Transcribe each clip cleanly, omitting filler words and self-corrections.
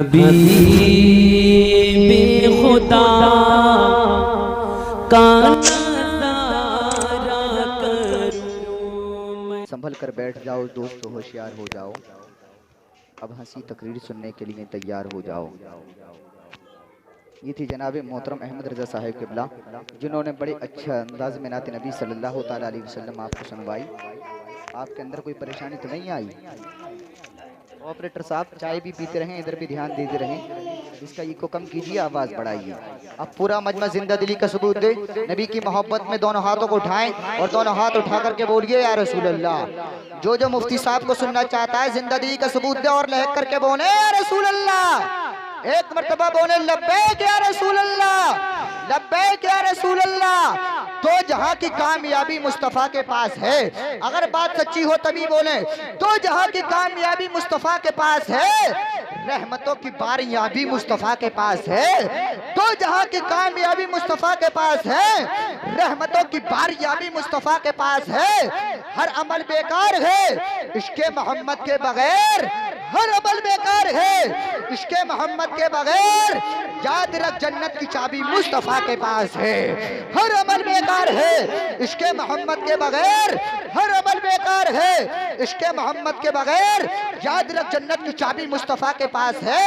हबीबे खुदा का नज़ारा करूं। संभल कर बैठ जाओ दोस्तों, होशियार हो जाओ। अब हंसी तकरीर सुनने के लिए तैयार हो जाओ। ये थी जनाब मोहतरम अहमद रज़ा साहिब क़िबला, जिन्होंने बड़े अच्छे अंदाज में नात नबी सल्लल्लाहु ताला अलैहि वसल्लम आपको सुनवाई। आपके अंदर कोई परेशानी तो नहीं आई? ऑपरेटर साहब चाय भी पीते रहें, इधर भी ध्यान देते रहें। इसका इको कम कीजिए, आवाज़ बढ़ाइए। अब पूरा मजमा जिंदा दिली का सबूत दे। नबी की मोहब्बत में दोनों हाथों को उठाएं और दोनों हाथ उठा करके बोलिए या रसूल अल्लाह। जो मुफ्ती साहब को सुनना चाहता है जिंदा दिली का सबूत दे और लहक करके बोले या रसूल अल्लाह। एक मर्तबा बोले लब्बैक या रसूल अल्लाह, लब्बैक या रसूल अल्लाह। तो जहां की कामयाबी मुस्तफ़ा के पास है, अगर बात सच्ची हो तभी बोले। तो जहां की कामयाबी मुस्तफ़ा के पास है, रहमतों की बारियाबी मुस्तफ़ा के पास है। तो जहां की कामयाबी मुस्तफ़ा के पास है, रहमतों की बारियाबी मुस्तफ़ा के पास है। हर अमल बेकार है इश्क़े मोहम्मद के बगैर, हर अमल बेकार है इश्क़े मोहम्मद के बगैर। याद रख जन्नत की चाबी मुस्तफ़ा के पास है। हर अमल बेकार है इश्क़े मोहम्मद के बगैर, हर अमल बेकार है इश्क़े मोहम्मद के बगैर। याद रख जन्नत की चाबी मुस्तफ़ा के पास है।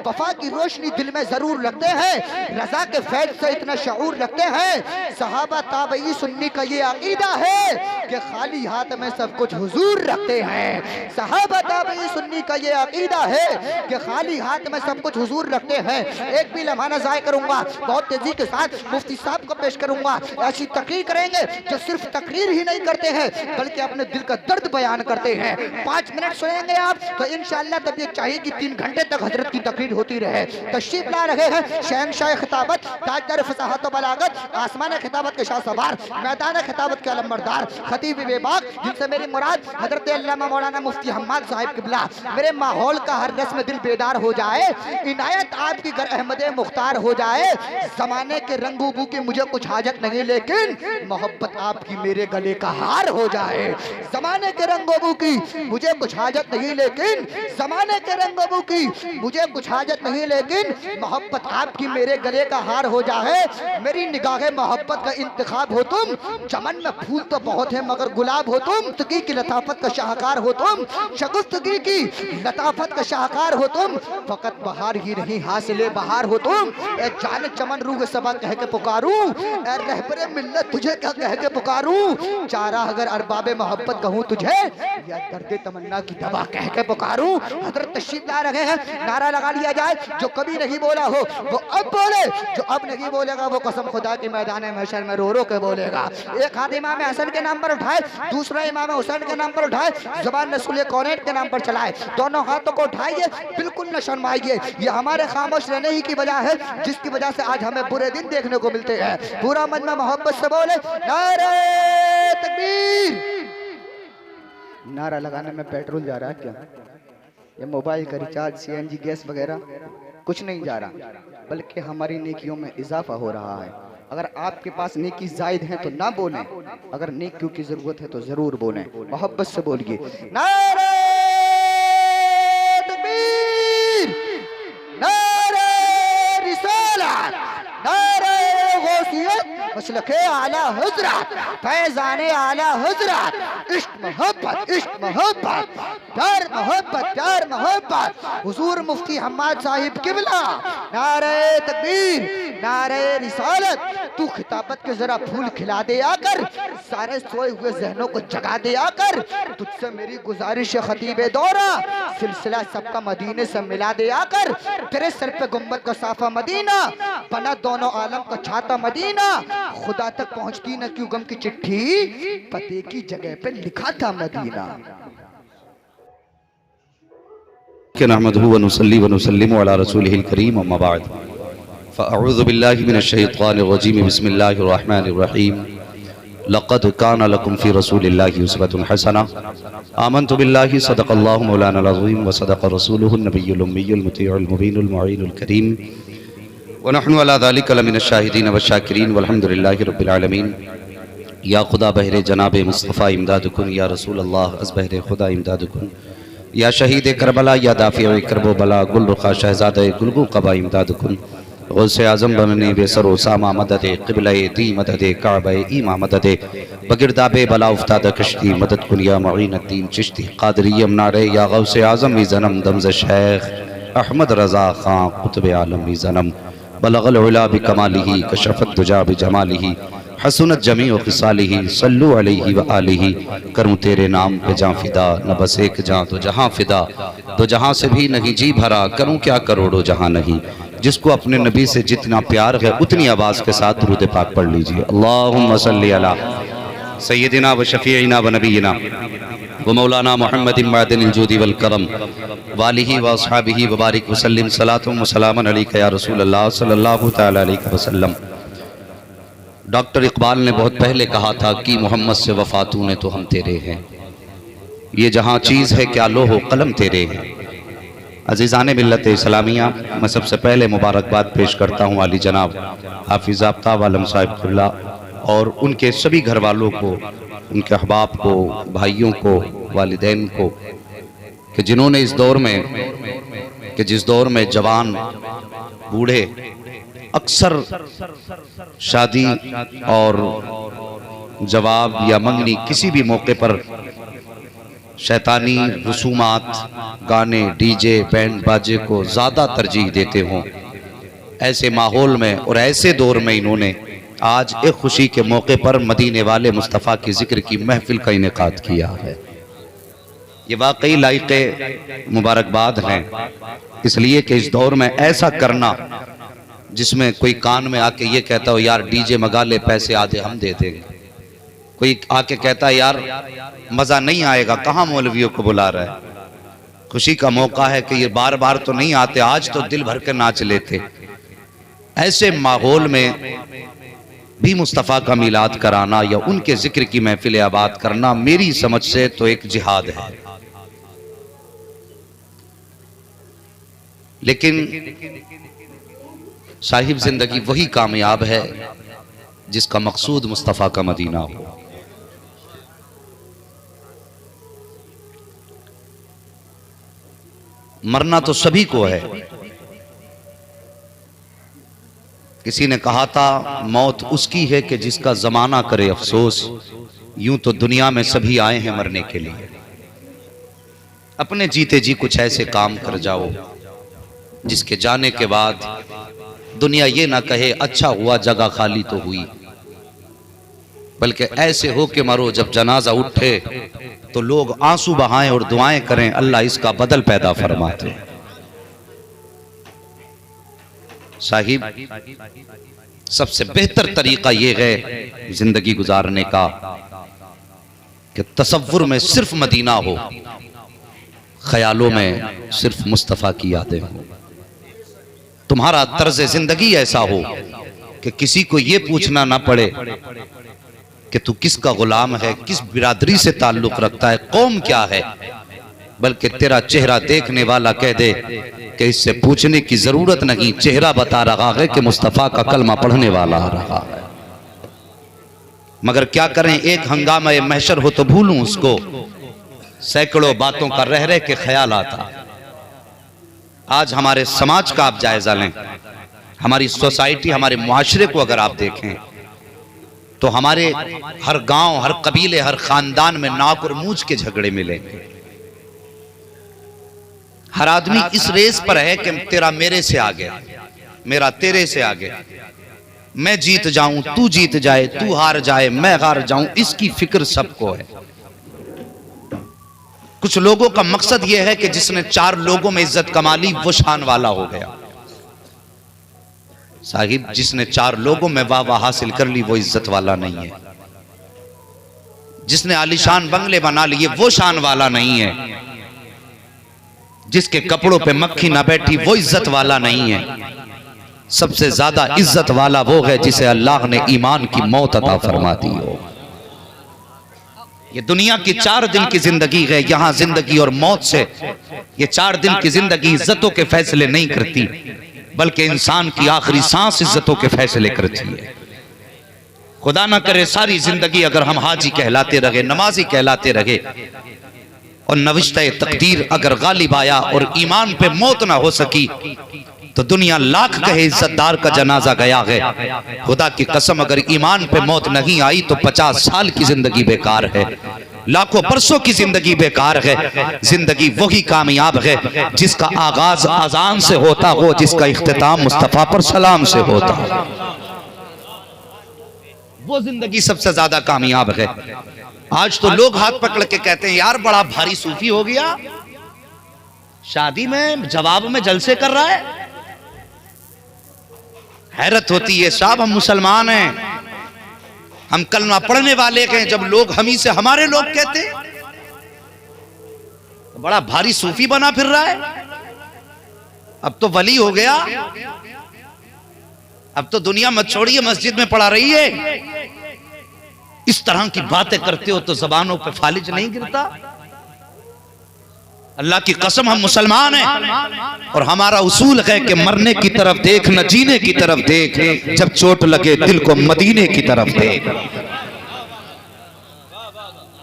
वफा की रोशनी दिल में जरूर रखते हैं, रज़ा के फैज़ से इतना शऊर रखते हैं। सहाबा ताबई सुन्नी का ये अकीदा है कि खाली हाथ में सब कुछ हुजूर रखते हैं। सहाबा ताबई सुन्नी का ये अकीदा है कि खाली हाथ में सब कुछ हुजूर रखते हैं। एक भी लम्हा न ज़ाया करूंगा, बहुत तेजी के साथ मुफ्ती साहब को पेश करूंगा। ऐसी तकरीर करेंगे जो सिर्फ तकरीर ही नहीं करते हैं बल्कि अपने दिल का दर्द बयान करते हैं। 5 मिनट सुनेंगे आप तो इंशाअल्लाह तबीयत चाहिए कि 3 घंटे तक हजरत की तकरीर होती रहे। तशरीफ ला रहे हैं शहंशाह खिताबत, ताजदार फसाहत व बलागत, आसमान खिताबत के शाह सवार, मैदान खिताबत के अलमबरदार, खतीब बेबाक, जिनसे मेरी मुराद हजरत अल्लामा मौलाना मुफ्ती हम्माद साहिब क़िबला। मेरे माहौल का हर रस्म दिल बेदार हो जाए, इनायत आपकी घर अहमद मुख्तार हो जाए। जमाने के रंगूबू की मुझे कुछ हाजत नहीं, लेकिन मोहब्बत आपकी मेरे गले का हार हो जाए। जमाने के रंगूबू की मुझे कुछ हाजत नहीं, लेकिन जमाने के रंगूबू की मुझे कुछ हाजत नहीं, लेकिन मोहब्बत आपकी मेरे गले का हार हो जाए। मेरी निगाहे मोहब्बत का इंतखाब हो तुम, चमन में फूल तो बहुत है मगर गुलाब हो तुम। तकी की लताफत का शाहकार हो तुम, शगुफ्तगी की लताफत का शाहकार हो तुम। फकत बहार ही नहीं हासिले बहार हो तुम। ए जान चमन रूह सबा कह के पुकारूं, ए रहबरे मिल्लत तुझे क्या कह के पुकारूं। चारा अगर अरबाबे मोहब्बत कहूं तुझे, या दर्द तमन्ना की दवा कह के पुकारूं। हजरत तशरीफ ला रहे हैं, नारा लगा लिया जाए। जो कभी नहीं बोला हो वो अब बोले, जो अब नहीं बोलेगा वो कसम खुदा के मैदान महशर में रो रो के बोलेगा। एक हाथ इमाम हसन के नाम पर उठाए, दूसरा इमाम हुसैन के नाम पर उठाए, जुबान रसूल कौनैन के नाम पर चलाए। दोनों हाथों को उठाइए, बिल्कुल न शर्माइए। ये हमारे खामोश रहने ही की वजह है जिसकी वजह से आज हमें बुरे दिन देखने को मिलते हैं। पूरा मजमा मोहब्बत से बोले नारे तकबीर। नारा लगाने में पेट्रोल जा रहा है क्या? ये मोबाइल का रिचार्ज, सीएनजी गैस वगैरह कुछ नहीं जा रहा, बल्कि हमारी नेकियों में इजाफा हो रहा है। अगर आपके पास नेकी जायद है तो ना बोलें, अगर नेकियों की जरूरत है तो जरूर बोलें। मोहब्बत से बोलिए नारे तकबीर, नारे रिसालत, नारे गौसियत, मसलके आला हज़रत, फैज़ाने आला हज़रत। इश्क मोहब्बत, इश्क मोहब्बत, प्यार मोहब्बत, प्यार मोहब्बत। हुजूर मुफ्ती हम्माद साहिब क़िबला। नारे तकबीर, नारे रिसालत। तू खिताबत के जरा फूल खिला दे आकर, सारे सोए हुए जहनों को जगा दे आकर। तुझसे मेरी गुजारिश है खतीबे दौरा, सिलसिला सबका मदीने से मिला दे आकर। तेरे सर पे गुम्बद का साफा मदीना, बना दोनों आलम का छाता मदीना। खुदा तक पहुंचती न क्यों गम की चिट्ठी, पते की जगह पे लिखा था मदीना। नहमदुहु व नुसल्ली व नुसल्लिमु अला रसूलिहिल करीम अम्मा बाद फ़अऊज़ु बिल्लाहि मिनश शैतानिर रजीम बिस्मिल्लाहिर रहमानिर रहीम। लक़द कान लकुम फ़ी रसूलिल्लाहि उस्वतुन हसना। आमन्तु बिल्लाहि सदक़ल्लाहु मौलानाल अज़ीम व सदक़ रसूलुहुन नबियुल उम्मियुल मुतीउल मुबीनुल मुईनुल करीम व नहनु अला ज़ालिका लमिनश शाहिदीन व शाकिरीन वल्हम्दुलिल्लाहि रब्बिल आलमीन। या खुदा बहरे जनाब मुस्तफ़ा इमदाद कुन, या रसूल अल्लाह अज़ बहरे खुदा इमदाद कुन। या शहीद करबला या दाफ़िए करबो बला गुल रुखा शहज़ादे गुलगु क़बा इमदाद कुन गौसे आज़म बनने बेसर उसामा मदद क़िबला दी मदद काबा ईमा मदद बगिरदाबे बला उफ्ताद कश्ती मदद कुन या मुईनुद्दीन चिश्ती क़ादरियम नारे या गौसे आज़म वी ज़नम दमज़ शेख अहमद रज़ा ख़ां क़ुतब आलम वी ज़नम बलगल उला बिकमालिही कशफ़त दुजा बिजमालिही हसनत जमी व ख़िसालिही सल्लु अलैहि व आलिही। करूँ तेरे नाम पे जाँ फिदा न बस एक जाँ तो जहाँ फिदा तो जहाँ से भी नहीं जी भरा करूँ क्या करोड़ों जहाँ नहीं। जिसको अपने नबी से जितना प्यार है उतनी आवाज़ के साथ दुरूद पाक पढ़ लीजिए। अल्लाहुम्मा सल्ली अला सय्यदिना व शफ़ीइना व नबीना व मौलाना मुहम्मद मादिनिल जूदी वल करम वालिही व अस्हाबिही व बारिक वसल्लिम सलातुम व सलामन अलैका या रसूल अल्लाह सल्लल्लाहु तआला अलैहि वसल्लम। डॉक्टर इकबाल ने बहुत पहले कहा था कि मोहम्मद से वफ़ा तूने तो हम तेरे हैं, ये जहाँ चीज़ है क्या लोहो कलम तेरे हैं। अज़ीज़ान मिल्लत इस्लामिया, मैं सबसे पहले मुबारकबाद पेश करता हूँ अली जनाब हाफिज़ आफ्ताब आलम साहिब क़िबला और उनके सभी घर वालों को, उनके अहबाब को, भाइयों को, वालिदैन को, कि जिन्होंने इस दौर में, कि जिस दौर में जवान बूढ़े अक्सर शादी और जवाब या मंगनी किसी भी मौके पर शैतानी रसूमात, गाने, डीजे, बैंड बाजे को ज़्यादा तरजीह देते हों, ऐसे माहौल में और ऐसे दौर में इन्होंने आज एक खुशी के मौके पर मदीने वाले मुस्तफ़ा के ज़िक्र की महफिल का इनेकाद किया है। ये वाकई लायक़े मुबारकबाद हैं, इसलिए कि इस दौर में ऐसा करना जिसमें कोई कान में आके ये कहता हो यार डीजे मंगा ले, पैसे आधे हम दे देंगे, कोई आके कहता है यार मज़ा नहीं आएगा, कहाँ मौलवियों को बुला रहा है। खुशी का मौका है कि ये बार बार तो नहीं आते, आज तो दिल भर के नाच लेते। ऐसे माहौल में भी मुस्तफ़ा का मिलाद कराना या उनके जिक्र की महफिल आबाद करना मेरी समझ से तो एक जिहाद है। लेकिन साहिब जिंदगी वही कामयाब है जिसका मकसूद मुस्तफ़ा का मदीना हो। मरना तो सभी को है। किसी ने कहा था मौत उसकी है कि जिसका जमाना करे अफसोस, यूं तो दुनिया में सभी आए हैं मरने के लिए। अपने जीते जी कुछ ऐसे काम कर जाओ जिसके जाने के बाद दुनिया ये ना कहे अच्छा हुआ जगह खाली तो हुई, बल्कि ऐसे हो के मरो जब जनाजा उठे तो लोग आंसू बहाएं और दुआएं करें अल्लाह इसका बदल पैदा फरमाते। साहिब, सबसे बेहतर तरीका ये है जिंदगी गुजारने का कि तसव्वुर में सिर्फ मदीना हो, ख्यालों में सिर्फ मुस्तफ़ा की यादें हो। तुम्हारा तर्ज जिंदगी ऐसा हो कि किसी को ये पूछना ना पड़े कि तू किसका गुलाम है, किस बिरादरी से ताल्लुक रखता है, कौम क्या है, बल्कि तेरा चेहरा देखने वाला कह दे कि इससे पूछने की जरूरत नहीं, चेहरा बता रहा है कि मुस्तफ़ा का कलमा पढ़ने वाला आ रहा है। मगर क्या करें, एक हंगामा महशर हो तो भूलूं उसको, सैकड़ों बातों का रह रह के ख्याल आता। आज हमारे समाज का आप जायजा लें, हमारी सोसाइटी, हमारे मुआशरे को अगर आप देखें तो हमारे हर गांव, हर कबीले, हर खानदान में नाक और मूंछ के झगड़े मिलेंगे। हर आदमी इस रेस पर है कि तेरा मेरे से आगे, मेरा तेरे से आगे, मैं जीत जाऊं तू जीत जाए, तू हार जाए मैं हार जाऊं, इसकी फिक्र सबको है। कुछ लोगों का मकसद यह है कि जिसने 4 लोगों में इज्जत कमा ली वो शान वाला हो गया। साहिब, जिसने 4 लोगों में वाह वाह हासिल कर ली वो इज्जत वाला नहीं है। जिसने आलीशान बंगले बना लिए वो शान वाला नहीं है। जिसके कपड़ों पे मक्खी ना बैठी वो इज्जत वाला नहीं है। सबसे ज्यादा इज्जत वाला वो है जिसे अल्लाह ने ईमान की मौत अता फरमा दी हो। ये दुनिया की 4 दिन की जिंदगी है, यहां जिंदगी और मौत से ये 4 दिन की जिंदगी इज्जतों के फैसले नहीं करती, बल्कि इंसान की आखिरी सांस इज्जतों के फैसले करती है। खुदा ना करे सारी जिंदगी अगर हम हाजी कहलाते रहे, नमाजी कहलाते रहे, और नविश्ते तकदीर अगर गालिब आया और ईमान पे मौत ना हो सकी तो दुनिया लाख कहे इज्जतदार का जनाजा गया है, खुदा की कसम अगर ईमान पे मौत नहीं आई तो 50 साल की जिंदगी बेकार है, लाखों बरसों की जिंदगी बेकार है। जिंदगी वही कामयाब है जिसका आगाज अजान से होता हो, जिसका इख्तिताम मुस्तफा पर सलाम से होता हो, वो जिंदगी सबसे ज्यादा कामयाब है। आज तो लोग हाथ पकड़ के कहते हैं यार बड़ा भारी सूफी हो गया, शादी में जवाब में जलसे कर रहा है। हैरत होती है साहब, हम मुसलमान हैं, हम कलमा पढ़ने वाले हैं, जब लोग हम ही से हमारे लोग कहते तो बड़ा भारी सूफी बना फिर रहा है, अब तो वली हो गया, अब तो दुनिया मत छोड़िए मस्जिद में पढ़ा रही है। इस तरह की बातें करते हो तो जबानों पे फालिज नहीं गिरता। अल्लाह की कसम हम मुसलमान हैं और हमारा उसूल है कि मरने की तरफ देख न जीने की तरफ देख, जब चोट लगे दिल को मदीने की तरफ देख।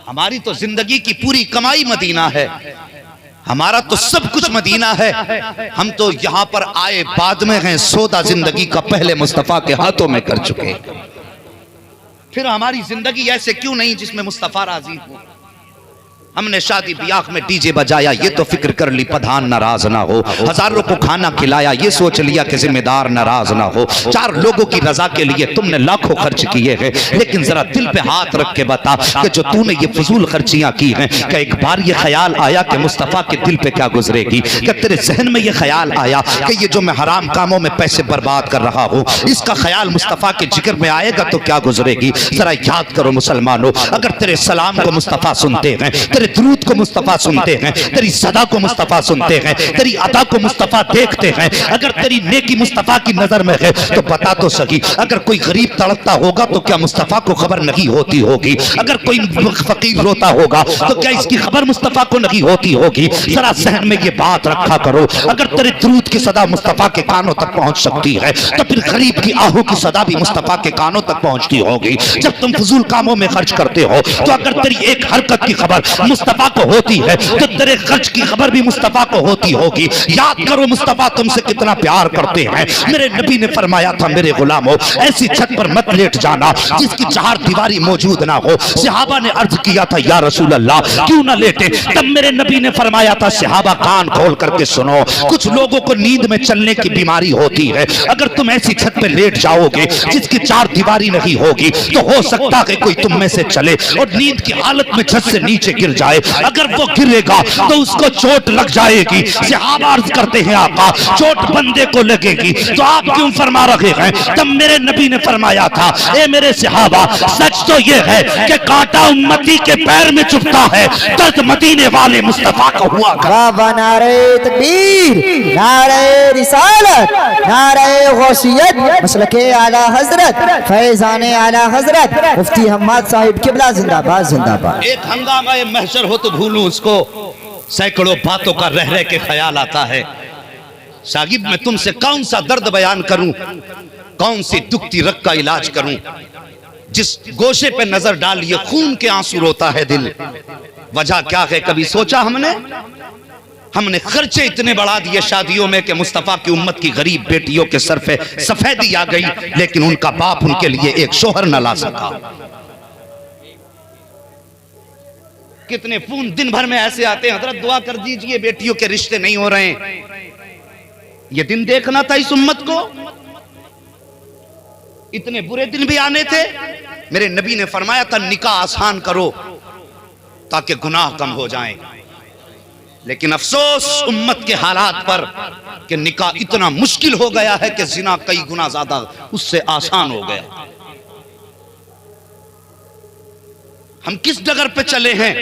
हमारी तो जिंदगी की पूरी कमाई मदीना है, हमारा तो सब कुछ मदीना है। हम तो यहां पर आए बाद में हैं, सौदा जिंदगी का पहले मुस्तफा के हाथों में कर चुके। फिर हमारी जिंदगी ऐसे क्यों नहीं जिसमें मुस्तफा राजी हो। हमने शादी ब्याह में डीजे बजाया, ये तो फिक्र कर ली प्रधान नाराज ना हो। हजारों को खाना खिलाया, ये सोच लिया कि जिम्मेदार नाराज ना हो। 4 लोगों की रजा के लिए तुमने लाखों खर्च किए हैं, लेकिन जरा दिल पे हाथ रख के बता कि जो तूने ये फजूल खर्चियां की हैं, क्या एक बार ये ख्याल आया कि मुस्तफा के दिल पे क्या गुजरेगी? क्या तेरे जहन में ये ख्याल आया कि ये जो मैं हराम कामों में पैसे बर्बाद कर रहा हूँ, इसका ख्याल मुस्तफा के जिक्र में आएगा तो क्या गुजरेगी? जरा याद करो मुसलमानों, अगर तेरे सलाम को मुस्तफा सुनते हैं, तेरे दुरूद को मुस्तफा सुनते हैं, तेरी सदा को मुस्तफा सुनते हैं, तेरी अदा को मुस्तफा देखते हैं, अगर तेरी नेकी मुस्तफा की नजर में है तो बता तो सही, अगर कोई गरीब तड़पता होगा तो क्या मुस्तफा को खबर नहीं होती होगी? अगर कोई फकीर रोता होगा तो क्या इसकी खबर मुस्तफा को नहीं होती होगी? जरा जहन में ये बात रखा करो। अगर तेरे दुरूद की सदा मुस्तफा के कानों तक पहुंच सकती है तो फिर गरीब की आहू की सदा भी मुस्तफा के कानों तक पहुंचती होगी। जब तुम फजूल कामों में खर्च करते हो तो अगर तेरी एक हरकत की खबर मुस्तफा को होती है तो तेरे खर्च की खबर भी मुस्तफा को होती होगी। याद करो मुस्तफा तुमसे कितना प्यार करते हैं। मेरे नबी ने फरमाया था, मेरे गुलामों ऐसी छत पर मत लेट जाना जिसकी 4 दीवारी मौजूद ना हो। सहाबा ने अर्ज किया था, या रसूल अल्लाह क्यों ना लेटे? तब मेरे नबी ने फरमाया था, सहाबा कान खोल करके सुनो, कुछ लोगों को नींद में चलने की बीमारी होती है। अगर तुम ऐसी छत पे लेट जाओगे जिसकी 4 दीवारी नहीं होगी तो हो सकता है कोई तुम में से चले और नींद की हालत में छत से नीचे गिर जाए। अगर वो गिरेगा तो उसको चोट लग जाएगी। सहाबा अर्ज करते हैं, आका चोट बंदे को लगेगी तो आप क्यों फरमा रहे हैं? तब मेरे नबी ने फरमाया था, ए मेरे सहाबा सच तो ये है कि कांटा उम्मती के पैर में चुभता है, दर्द मदीने वाले मुस्तफा को हुआ। नारे तकबीर, नारे रिसालत, नारे गौसियत, मसलके आला हजरत, फैजाने आला हजरत मुफ्ती हम्माद साहिब किबला जिंदाबाद जिंदाबाद। एक हंगामा महशर हो तो भूलूं उसको, सैकड़ों बातों का रह रह के ख्याल आता है। साहिब मैं तुमसे कौन सा दर्द बयान करूं, कौन सी दुखती रग का इलाज करूं? जिस गोशे पे नजर डालिए खून के आंसू रोता है दिल। वजह क्या है कभी सोचा हमने खर्चे इतने बढ़ा दिए शादियों में कि मुस्तफा की उम्मत की गरीब बेटियों के सर पे सफेदी आ गई, लेकिन उनका बाप उनके लिए एक शोहर न ला सका। कितने फोन दिन भर में ऐसे आते हैं, हजरत दुआ कर दीजिए बेटियों के रिश्ते नहीं हो रहे हैं। ये दिन देखना था इस उम्मत को, इतने बुरे दिन भी आने थे। मेरे नबी ने फरमाया था, निकाह आसान करो ताकि गुनाह कम हो जाएं। लेकिन अफसोस उम्मत के हालात पर कि निकाह इतना मुश्किल हो गया है कि जिना कई गुना ज्यादा उससे आसान हो गया। हम किस डगर पे चले हैं,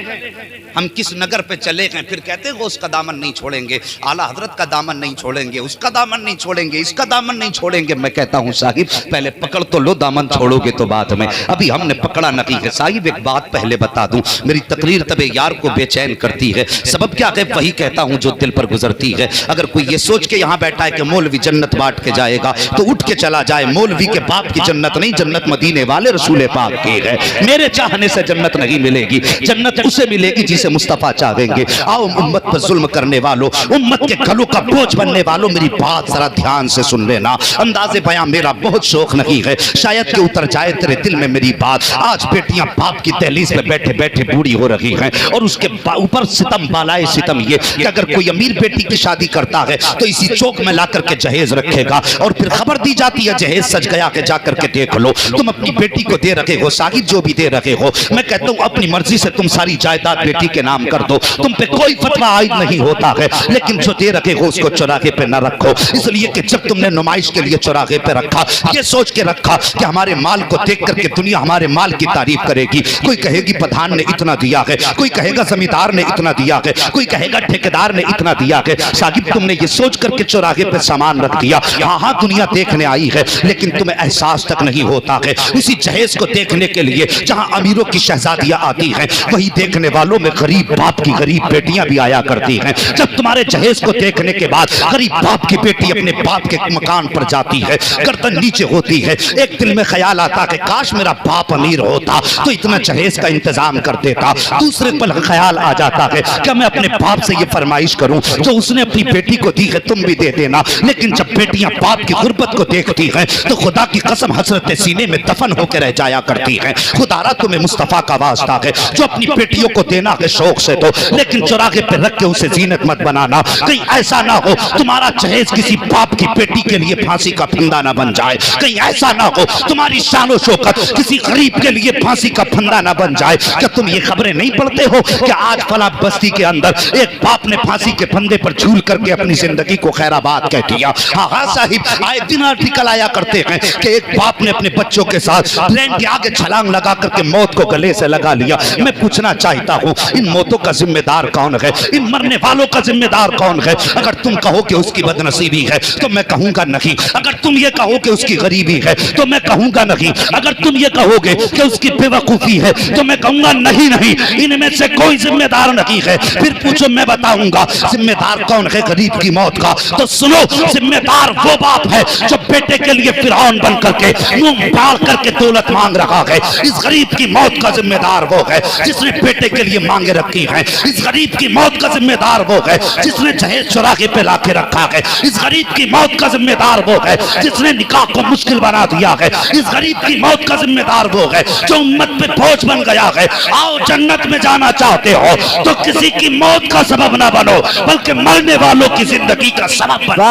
हम किस नगर पे चले हैं, फिर कहते हैं वो उसका दामन नहीं छोड़ेंगे, आला हजरत का दामन नहीं छोड़ेंगे, उसका दामन नहीं छोड़ेंगे, इसका दामन नहीं छोड़ेंगे। मैं कहता हूं साहिब पहले पकड़ तो लो, दामन छोड़ोगे तो बाद में। अभी हमने पकड़ा नहीं है। साहिब एक बात पहले बता दूं, मेरी तकरीर तबे यार को बेचैन करती है। सबब क्या है वही कहता हूं जो दिल पर गुजरती है। अगर कोई ये सोच के यहां बैठा है कि मौलवी जन्नत बांट के जाएगा तो उठ के चला जाए। मौलवी के बाप की जन्नत नहीं, जन्नत मदीने वाले रसूल पाक की है। मेरे चाहने से जन्नत जन्नत नहीं मिलेगी, जन्नत उसे मिलेगी जिसे मुस्तफ़ा चाहेंगे। आओ उम्मत पर जुल्म करने वालों, उम्मत के गलों का बोझ बनने वालों, मेरी बात जरा ध्यान से सुन लेना। अंदाज़े बयां मेरा बहुत शौक नहीं है, शायद कि उतर जाए तेरे दिल में मेरी बात। आज बेटियां बाप की दहलीज पे बैठे बैठे बूढ़ी हो रही हैं और उसके ऊपर सितम बालाए सितम ये कि अगर कोई अमीर बेटी की शादी करता है तो इसी चौक में ला करके जहेज रखेगा और फिर खबर दी जाती है जहेज सज गया के जा करके देख लो। तुम अपनी बेटी को दे रखे हो, साहिब जो भी दे रखे हो, मैं कहता हूँ अपनी मर्जी से तुम सारी जायदाद बेटी के नाम कर दो, तुम पे कोई फतवा आयद नहीं होता है, लेकिन जो दे रखे हो उसको चौराहे पे न रखो। इसलिए कि जब तुमने नुमाइश के लिए चौराहे पे रखा, ये सोच के रखा कि हमारे माल को देख करके दुनिया हमारे माल की तारीफ करेगी। कोई कहेगी प्रधान ने इतना दिया है, कोई कहेगा जमींदार ने इतना दिया है, कोई कहेगा ठेकेदार ने इतना दिया है। साहिब तुमने ये सोच करके चौराहे पे सामान रख दिया। हाँ हाँ दुनिया देखने आई है, लेकिन तुम्हें एहसास तक नहीं होता है। उसी जहेज को देखने के लिए जहाँ अमीरों की शहजादियाँ आती हैं, वही देखने वालों में गरीब बाप की गरीब बेटियां भी आया करती हैं। जब तुम्हारे जहेज को देखने के बाद गरीब बाप की बेटी अपने बाप के मकान पर जाती है, गर्दन नीचे होती है, एक दिल में ख्याल आता है काश मेरा बाप अमीर होता तो इतना जहेज का इंतजाम कर देता। दूसरे पल ख्याल आ जाता है कि मैं अपने बाप से ये फरमाइश करूं जो उसने अपनी बेटी को दी है तुम भी दे देना। लेकिन जब बेटियां बाप की गुर्बत को देखती हैं तो खुदा की कसम हसरत सीने में दफन होकर रह जाया करती हैं। खुदारा तुम्हें मुस्तफा का वास्ता है, जो अपनी बेटियों को देना है शौक से दो, लेकिन चौराहे पे रख के उसे जीनत मत बनाना। कहीं ऐसा ना हो तुम्हारा जहेज किसी बाप की बेटी के लिए फांसी का फंदा ना बन जाए, कहीं ऐसा ना हो तुम्हारी शानो शौकत किसी गरीब के लिए फांसी का फंदा ना बन जाए। क्या तुम ये खबरें नहीं पढ़ते हो कि आज फला बस्ती के अंदर एक बाप ने फांसी के फंदे पर झूल करके अपनी जिंदगी को खैराबाद कह दिया। हाँ हाँ साहिब, आए दिन आर्टिकल आया करते हैं कि एक बाप ने अपने बच्चों के साथ ट्रेन के आगे छलांग लगा करके मौत को गले से लगा लिया। मैं पूछना चाहता हूँ इन मौतों का जिम्मेदार कौन है, इन मरने वालों का जिम्मेदार कौन है? अगर तुम कहो कि उसकी बदनसीबी है तो मैं कहूंगा नहीं, अगर तुम ये कहो कि उसकी गरीबी है तो मैं कहूंगा नहीं, अगर तुम ये कहोगे कि उसकी बेवकूफी है तो मैं कहूंगा नहीं नहीं, इनमें से कोई जिम्मेदार नहीं है। फिर पूछो मैं बताऊंगा जिम्मेदार कौन है गरीब की मौत का। तो सुनो, जिम्मेदार वो बाप है जो बेटे के लिए फिरौन बन करके मुंह फाड़ करके दौलत मांग रहा है। इस गरीब की मौत का जिम्मेदार वो है जिसने बेटे के लिए मांगे रखी है। इस गरीब की मौत का जिम्मेदार वो है जिसने जहेज चौराहे पे लाके रखा है। इस गरीब की मौत का जिम्मेदार वो है जिसने निकाह को मुश्किल बना दिया है। इस गरीब की मौत का जिम्मेदार वो है जो उम्मत पे बोझ बन गया है। आओ जन्नत में जाना चाहते हो तो किसी की मौत का सबब ना बनो, बल्कि मरने वालों की जिंदगी का सबब बनो।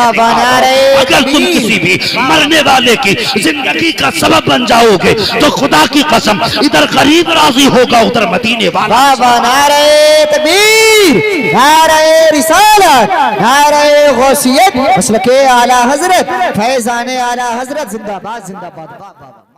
अगर तुम किसी भी मरने वाले की जिंदगी का सबब बन जाओगे तो खुदा की कसम इधर गरीब राजी होगा उधर मदीने वाला। नारे तकबीर, नारे रिसालत, नारे गौसियत, मसलके आला हजरत, फैजाने आला हजरत जिंदाबाद जिंदाबाद।